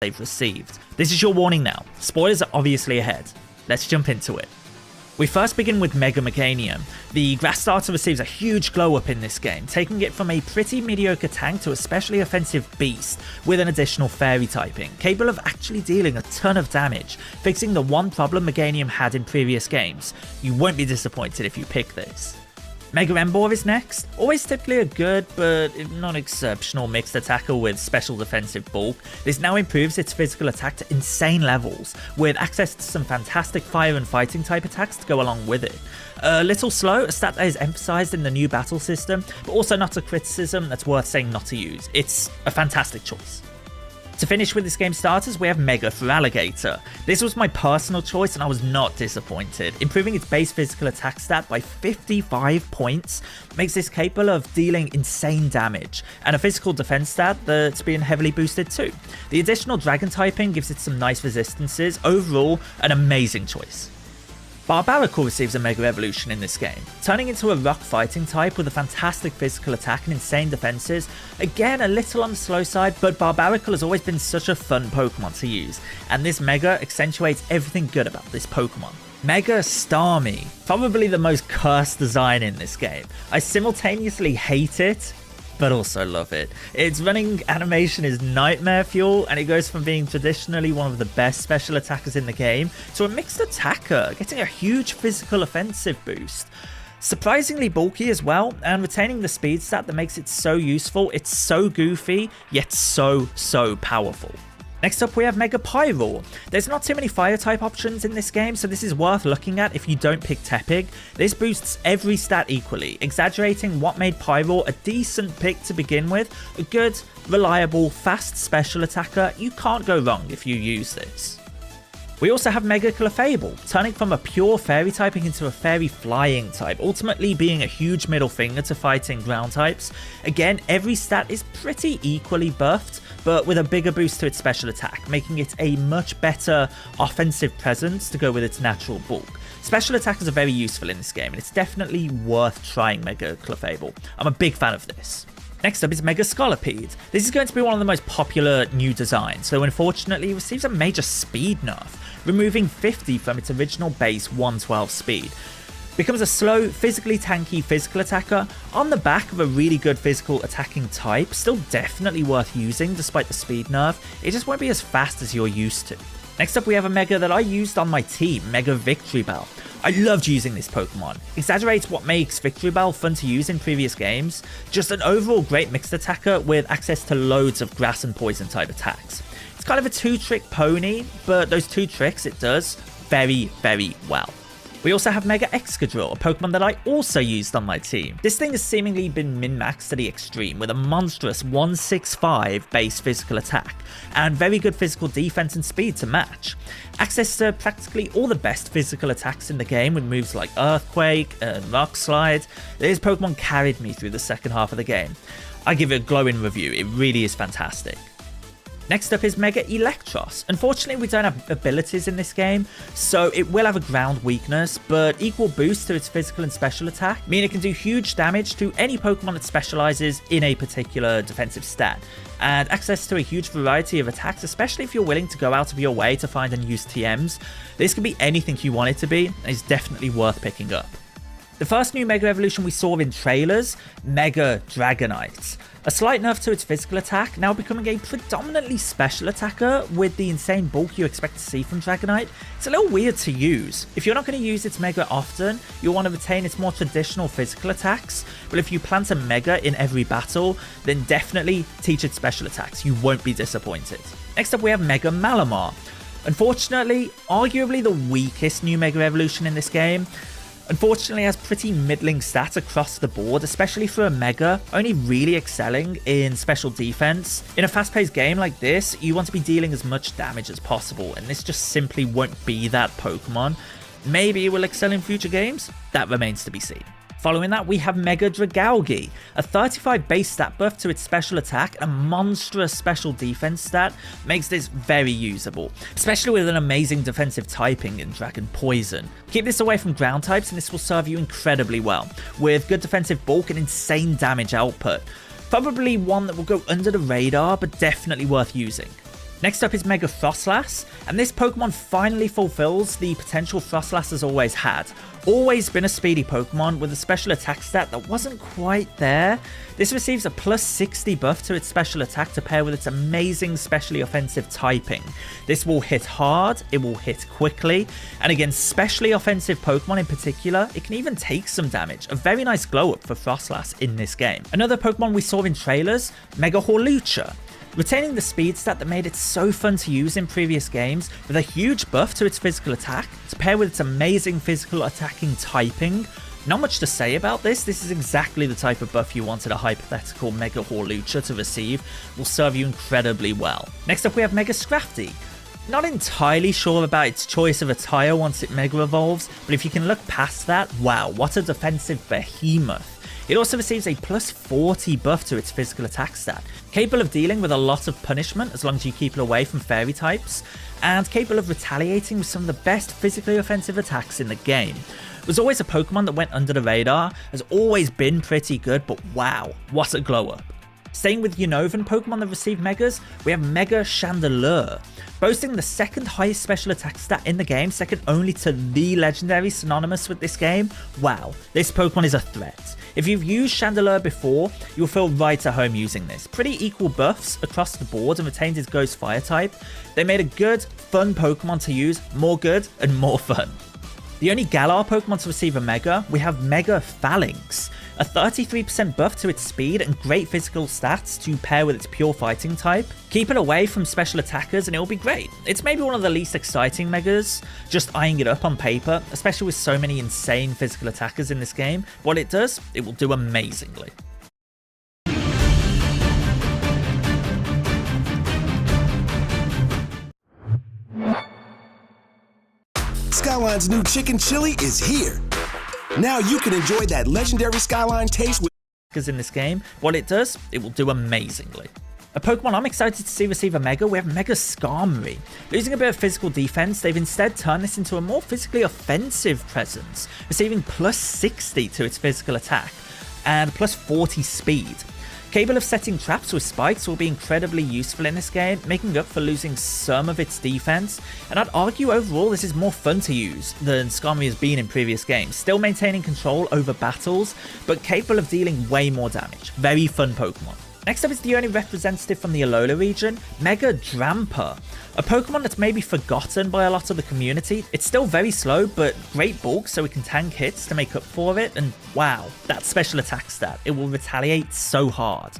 they've received. This is your warning now. Spoilers are obviously ahead. Let's jump into it. We first begin with Mega Meganium. The grass starter receives a huge glow up in this game, taking it from a pretty mediocre tank to a specially offensive beast with an additional fairy typing, capable of actually dealing a ton of damage, fixing the one problem Meganium had in previous games. You won't be disappointed if you pick this. Mega Emboar is next. Always typically a good, but not exceptional mixed attacker with special defensive bulk. This now improves its physical attack to insane levels, with access to some fantastic fire and fighting type attacks to go along with it. A little slow, a stat that is emphasized in the new battle system, but also not a criticism that's worth saying not to use. It's a fantastic choice. To finish with this game's starters, we have Mega Feraligatr. This was my personal choice and I was not disappointed. Improving its base physical attack stat by 55 points makes this capable of dealing insane damage, and a physical defense stat that's being heavily boosted too. The additional dragon typing gives it some nice resistances. Overall, an amazing choice. Barbaracle receives a Mega Evolution in this game, turning into a rock fighting type with a fantastic physical attack and insane defenses. Again, a little on the slow side, but Barbaracle has always been such a fun Pokemon to use, and this Mega accentuates everything good about this Pokemon. Mega Starmie, probably the most cursed design in this game. I simultaneously hate it, but also love it. Its running animation is nightmare fuel, and it goes from being traditionally one of the best special attackers in the game to a mixed attacker, getting a huge physical offensive boost. Surprisingly bulky as well, and retaining the speed stat that makes it so useful. It's so goofy, yet so powerful. Next up we have Mega Pyroar. There's not too many fire type options in this game, so this is worth looking at if you don't pick Tepig. This boosts every stat equally, exaggerating what made Pyroar a decent pick to begin with. A good, reliable, fast special attacker. You can't go wrong if you use this. We also have Mega Clefable, turning from a pure fairy typing into a fairy flying type, ultimately being a huge middle finger to fighting ground types. Again, every stat is pretty equally buffed, but with a bigger boost to its special attack, making it a much better offensive presence to go with its natural bulk. Special attackers are very useful in this game, and it's definitely worth trying Mega Clefable. I'm a big fan of this. Next up is Mega Scolipede. This is going to be one of the most popular new designs, though unfortunately it receives a major speed nerf, removing 50 from its original base 112 speed. Becomes a slow, physically tanky physical attacker on the back of a really good physical attacking type, still definitely worth using despite the speed nerf. It just won't be as fast as you're used to. Next up we have a Mega that I used on my team, Mega Victreebel. I loved using this Pokemon. Exaggerates what makes Victreebel fun to use in previous games. Just an overall great mixed attacker with access to loads of grass and poison type attacks. It's kind of a two-trick pony, but those two tricks it does very well. We also have Mega Excadrill, a Pokemon that I also used on my team. This thing has seemingly been min-maxed to the extreme with a monstrous 165 base physical attack and very good physical defense and speed to match. Access to practically all the best physical attacks in the game with moves like Earthquake and Rock Slide. This Pokemon carried me through the second half of the game. I give it a glowing review, it really is fantastic. Next up is Mega Electros. Unfortunately, we don't have abilities in this game, so it will have a ground weakness, but equal boost to its physical and special attack, meaning it can do huge damage to any Pokemon that specializes in a particular defensive stat, and access to a huge variety of attacks, especially if you're willing to go out of your way to find and use TMs. This can be anything you want it to be, and it's definitely worth picking up. The first new Mega Evolution we saw in trailers, Mega Dragonite. A slight nerf to its physical attack, now becoming a predominantly special attacker with the insane bulk you expect to see from Dragonite. It's a little weird to use. If you're not going to use its Mega often, you'll want to retain its more traditional physical attacks, but if you plant a Mega in every battle, then definitely teach its special attacks. You won't be disappointed. Next up we have Mega Malamar. Unfortunately, arguably the weakest new Mega Evolution in this game. Unfortunately, has pretty middling stats across the board, especially for a Mega, only really excelling in special defense. In a fast-paced game like this, you want to be dealing as much damage as possible, and this just simply won't be that Pokemon. Maybe it will excel in future games? That remains to be seen. Following that, we have Mega Dragalge, a 35 base stat buff to its special attack and a monstrous special defense stat makes this very usable, especially with an amazing defensive typing in Dragon Poison. Keep this away from ground types and this will serve you incredibly well, with good defensive bulk and insane damage output. Probably one that will go under the radar, but definitely worth using. Next up is Mega Frostlass, and this Pokemon finally fulfills the potential Frostlass has always had. Always been a speedy Pokemon with a special attack stat that wasn't quite there. This receives a plus 60 buff to its special attack to pair with its amazing specially offensive typing. This will hit hard, it will hit quickly, and against specially offensive Pokemon in particular, it can even take some damage. A very nice glow up for Frostlass in this game. Another Pokemon we saw in trailers, Mega Hawlucha. Retaining the speed stat that made it so fun to use in previous games, with a huge buff to its physical attack, to pair with its amazing physical attacking typing. Not much to say about this. This is exactly the type of buff you wanted a hypothetical Mega Hawlucha to receive. Will serve you incredibly well. Next up we have Mega Scrafty. Not entirely sure about its choice of attire once it Mega Evolves, but if you can look past that, wow, what a defensive behemoth. It also receives a plus 40 buff to its physical attack stat, capable of dealing with a lot of punishment as long as you keep it away from fairy types, and capable of retaliating with some of the best physically offensive attacks in the game. It was always a Pokemon that went under the radar, has always been pretty good, but wow, what a glow up. Staying with Unova Pokemon that received Megas, we have Mega Chandelure. Boasting the second highest special attack stat in the game, second only to the legendary synonymous with this game, wow, this Pokemon is a threat. If you've used Chandelure before, you'll feel right at home using this. Pretty equal buffs across the board and retains its Ghost Fire type. They made a good, fun Pokemon to use, more good and more fun. The only Galar Pokemon to receive a Mega, we have Mega Phalanx. A 33% buff to its speed and great physical stats to pair with its pure fighting type. Keep it away from special attackers and it'll be great. It's maybe one of the least exciting Megas, just eyeing it up on paper, especially with so many insane physical attackers in this game. What it does, it will do amazingly. Skyline's new chicken chili is here. Now you can enjoy that legendary Skyline taste with in this game. What it does, it will do amazingly. A Pokemon I'm excited to see receive a Mega, we have Mega Skarmory. Losing a bit of physical defense, they've instead turned this into a more physically offensive presence, receiving plus 60 to its physical attack and plus 40 speed. Capable of setting traps with spikes will be incredibly useful in this game, making up for losing some of its defense, and I'd argue overall this is more fun to use than Skarmory has been in previous games, still maintaining control over battles, but capable of dealing way more damage. Very fun Pokemon. Next up is the only representative from the Alola region, Mega Drampa. A Pokemon that's maybe forgotten by a lot of the community. It's still very slow, but great bulk so it can tank hits to make up for it, and wow, that special attack stat, it will retaliate so hard.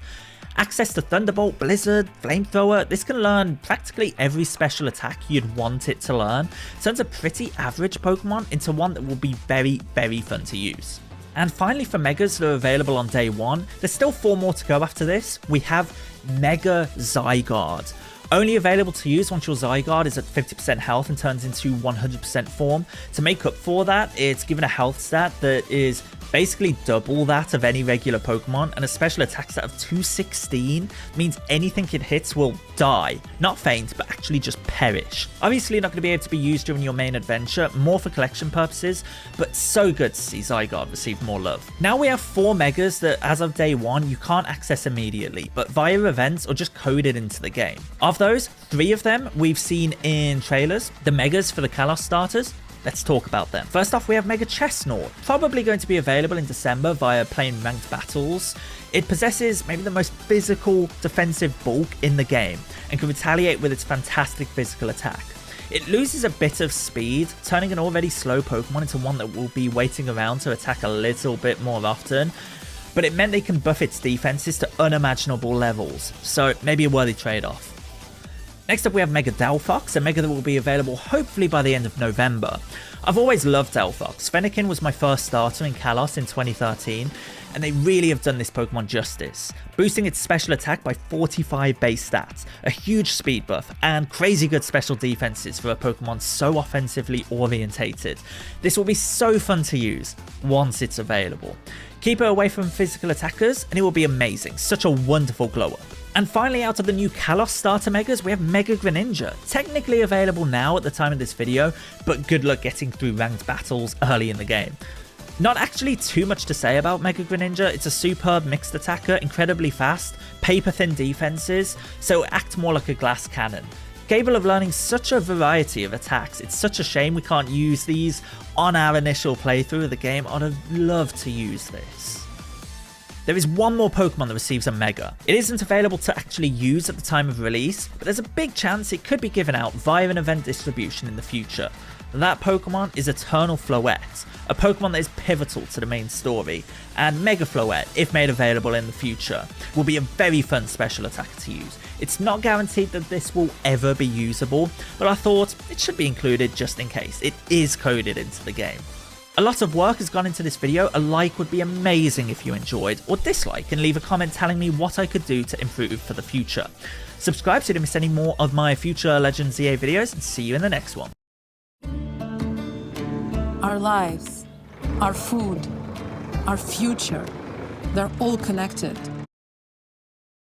Access to Thunderbolt, Blizzard, Flamethrower, this can learn practically every special attack you'd want it to learn. Turns a pretty average Pokemon into one that will be very, very fun to use. And finally for Megas that are available on day one, there's still 4 more to go after this. We have Mega Zygarde. Only available to use once your Zygarde is at 50% health and turns into 100% form. To make up for that, it's given a health stat that is basically double that of any regular Pokemon, and a special attack stat of 216 means anything it hits will die. Not faint, but actually just perish. Obviously not going to be able to be used during your main adventure, more for collection purposes, but so good to see Zygarde receive more love. Now we have 4 Megas that as of day 1 you can't access immediately, but via events or just coded into the game. Of those, 3 of them we've seen in trailers. The Megas for the Kalos starters. Let's talk about them. First off, we have Mega Chestnut, probably going to be available in December via playing ranked battles. It possesses maybe the most physical defensive bulk in the game and can retaliate with its fantastic physical attack. It loses a bit of speed, turning an already slow Pokemon into one that will be waiting around to attack a little bit more often, but it meant they can buff its defenses to unimaginable levels, so maybe a worthy trade-off. Next up we have Mega Delphox, a Mega that will be available hopefully by the end of November. I've always loved Delphox. Fennekin was my first starter in Kalos in 2013, and they really have done this Pokemon justice, boosting its special attack by 45 base stats, a huge speed buff, and crazy good special defenses for a Pokemon so offensively orientated. This will be so fun to use once it's available. Keep it away from physical attackers and it will be amazing, such a wonderful glow up. And finally, out of the new Kalos starter Megas, we have Mega Greninja, technically available now at the time of this video, but good luck getting through ranked battles early in the game. Not actually too much to say about Mega Greninja. It's a superb mixed attacker, incredibly fast, paper thin defenses, so act more like a glass cannon. capable of learning such a variety of attacks. It's such a shame we can't use these on our initial playthrough of the game. I'd have loved to use this. There is one more Pokemon that receives a Mega. It isn't available to actually use at the time of release, but there's a big chance it could be given out via an event distribution in the future. That Pokemon is Eternal Floette, a Pokemon that is pivotal to the main story, and Mega Floette, if made available in the future, will be a very fun special attacker to use. It's not guaranteed that this will ever be usable, but I thought it should be included just in case. It is coded into the game. A lot of work has gone into this video. A like would be amazing if you enjoyed, or dislike and leave a comment telling me what I could do to improve for the future. Subscribe so you don't miss any more of my future Legends EA videos, and see you in the next one. Our lives, our food, our future, they're all connected.